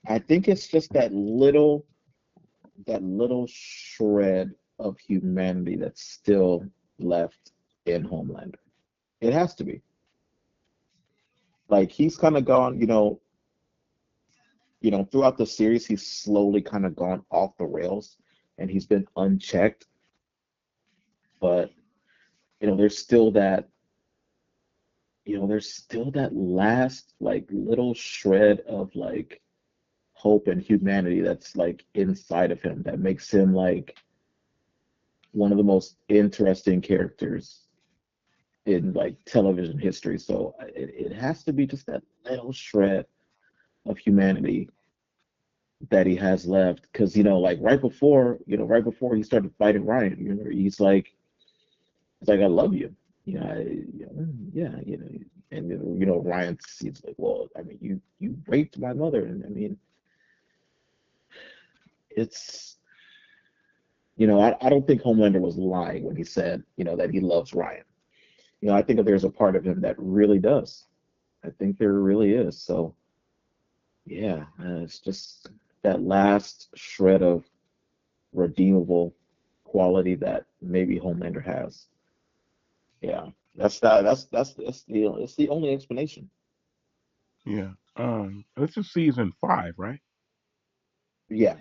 I think it's just that little shred of humanity that's still left in Homelander. It has to be. Like he's kind of gone, throughout the series, he's slowly kind of gone off the rails and he's been unchecked. But, there's still that last like little shred of like hope and humanity that's like inside of him that makes him like one of the most interesting characters in like television history. So it has to be just that little shred of humanity that he has left. Because like right before he started fighting Ryan, he's like, I love you. Yeah, and Ryan seems like, well, I mean, you raped my mother, and I mean, it's I don't think Homelander was lying when he said that he loves Ryan. I think that there's a part of him that really does. I think there really is. So yeah, it's just that last shred of redeemable quality that maybe Homelander has. Yeah, it's the only explanation. Yeah. This is season 5, right? Yeah.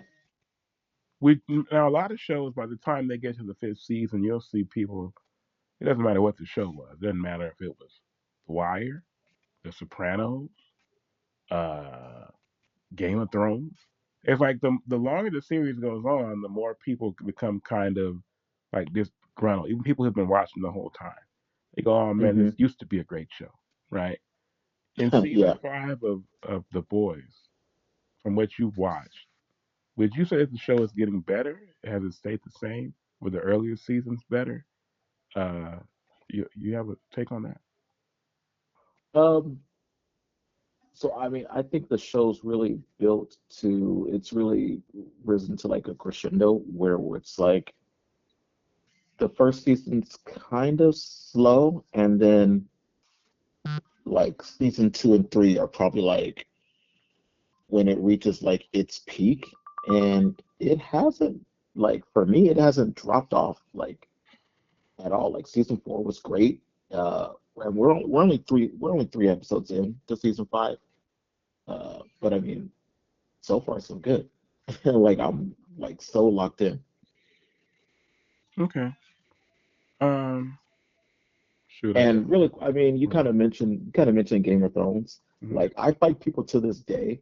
We now a lot of shows by the time they get to the fifth season, you'll see people. It doesn't matter what the show was. It doesn't matter if it was The Wire, The Sopranos, uh, Game of Thrones. It's like the longer the series goes on, the more people become kind of like disgruntled. Even people who've been watching the whole time, they go, "Oh man, Hmm. this used to be a great show, right?" In season Yeah. 5 of The Boys, from what you've watched, would you say that the show is getting better? Has it stayed the same? Were the earlier seasons better? Uh, you have a take on that? Um. So I mean, I think the show's really built to. It's really risen to like a crescendo where it's like the first season's kind of slow, and then like season two and three are probably like when it reaches like its peak, and it hasn't like for me it hasn't dropped off like at all. Like season four was great. And we're only three episodes in to season five. But I mean, so far so good. Like I'm like so locked in. Okay. Um, shoot, I got. And really, I mean, you What kind else? of mentioned Game of Thrones. Mhm. Like I fight people to this day.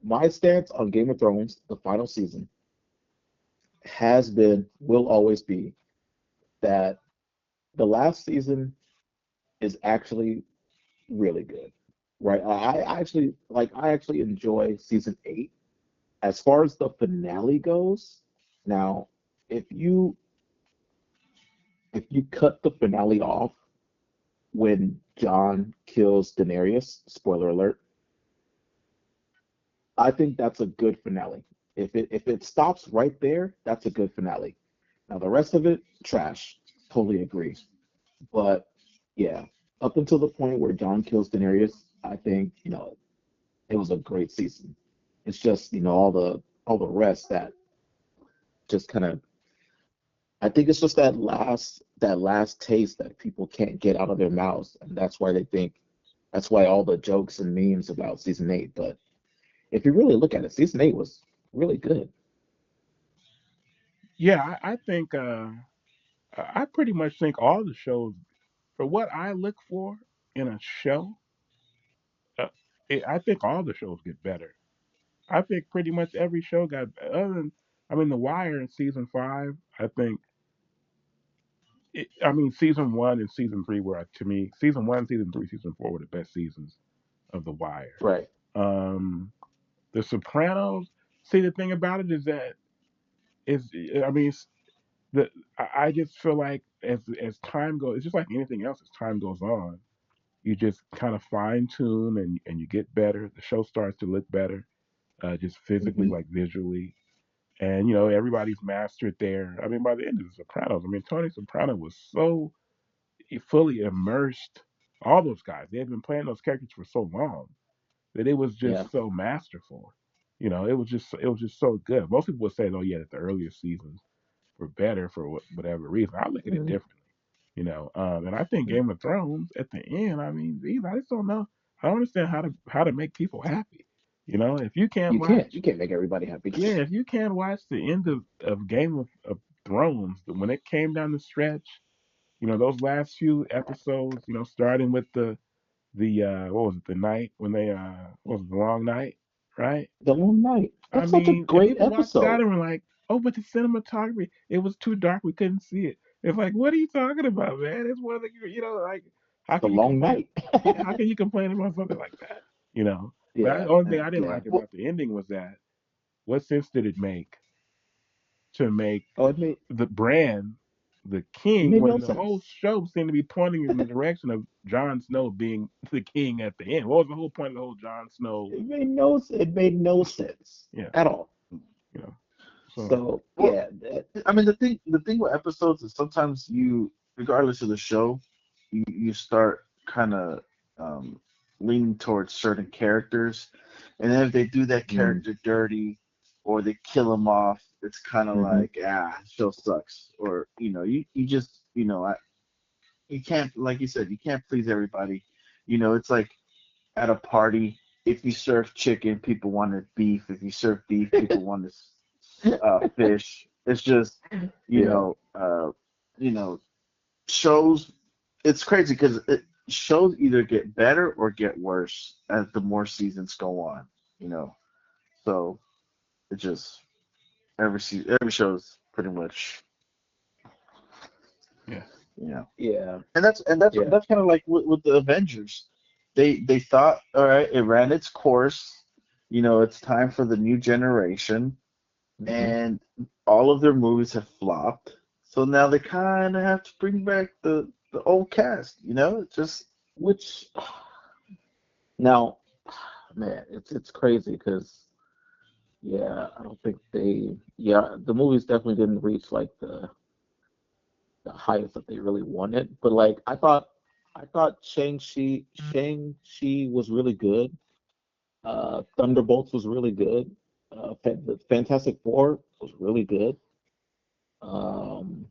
My stance on Game of Thrones, the final season, has been, will always be that the last season is actually really good, right? I actually enjoy season eight. As far as the finale goes, now if you if you cut the finale off when John kills Daenerys, spoiler alert, I think that's a good finale. If it stops right there, that's a good finale. Now the rest of it, trash. Totally agree. But yeah, up until the point where John kills Daenerys, I think, it was a great season. It's just, all the rest that just kind of I think it's just that last taste that people can't get out of their mouths, and that's why all the jokes and memes about season eight. But if you really look at it, season eight was really good. Yeah, I think I pretty much think all the shows, for what I look for in a show, uh, I think all the shows get better. I think pretty much every show got other than, I mean, The Wire in season 5. I think, I mean, season 1 and season 3 were, to me, season 1, season 3, season 4 were the best seasons of The Wire. Right. Um, The Sopranos. See, the thing about it is that is, I mean, the I just feel like as time goes, it's just like anything else. As time goes on, you just kind of fine tune and you get better. The show starts to look better, just physically, Hmm. like visually, and you know everybody's mastered there. I mean, by the end of The Sopranos, I mean Tony Soprano was so fully immersed. All those guys, they had been playing those characters for so long that it was Yeah. just so masterful. It was just so good. Most people would say, "Oh yeah, that the earlier seasons were better for whatever reason." I look at it Mhm. differently. And I think Game of Thrones at the end. I mean, geez, I just don't know. I don't understand how to make people happy. If you can't You watch, can't make everybody happy. yeah, if you can't watch the end of Game of Thrones, when it came down the stretch, those last few episodes, starting with the what was it, the night when they what was it, the long night, right? The Long Night. I That's such a mean, and great people watched that episode. and were like, "Oh, but the cinematography, it was too dark, we couldn't see it." It's like, what are you talking about, man? It's one of the, like, how The can you Long complain? Night. Yeah, how can you complain about something like that? But the Yeah, only thing I didn't yeah. like Well, about the ending was that what sense did it make to make oh, the brand the it king made when no the whole sense. show seemed to be pointing in the direction of Jon Snow being the king at the end? What was the whole point of the whole Jon Snow? It made no sense Yeah, at all. you know. So So Well, yeah, I mean, the thing with episodes is sometimes you, regardless of the show, you start kind of um, leaning towards certain characters, and then if they do that mm, character dirty or they kill him off, it's kind of hmm like show sucks, or you just you can't, like you said, you can't please everybody. It's like at a party. If you serve chicken, people wanted beef. If you serve beef, people wanted fish. It's just, you yeah. know, uh, you know, shows. It's crazy because shows either get better or get worse as the more seasons go on. You know, so it just every show is pretty much, yeah, you know, Yeah, and yeah. that's kind of like with the Avengers. They thought, all right, it ran its course. It's time for the new generation, hmm and all of their movies have flopped. So now they kind of have to bring back the old cast. It's just Which now, man, it's crazy because yeah, I don't think the movies definitely didn't reach like the heights that they really wanted. But like I thought Shang-Chi was really good. Thunderbolts was really good. The Fantastic Four was really good. Um,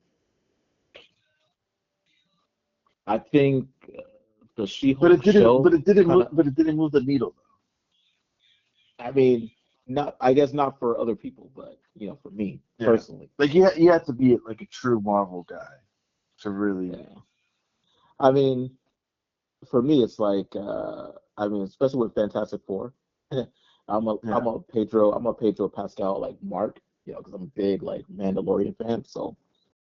I think the but She-Hulk it didn't but show it didn't kind move of, but it didn't move the needle I mean, not, I guess not for other people, but for me though. Yeah. personally, Like you have to be like a true Marvel guy to really. yeah. I mean, for me, it's like, I mean, especially with Fantastic Four, Yeah. I'm a Pedro Pascal like Mark, because I'm a big like Mandalorian fan. So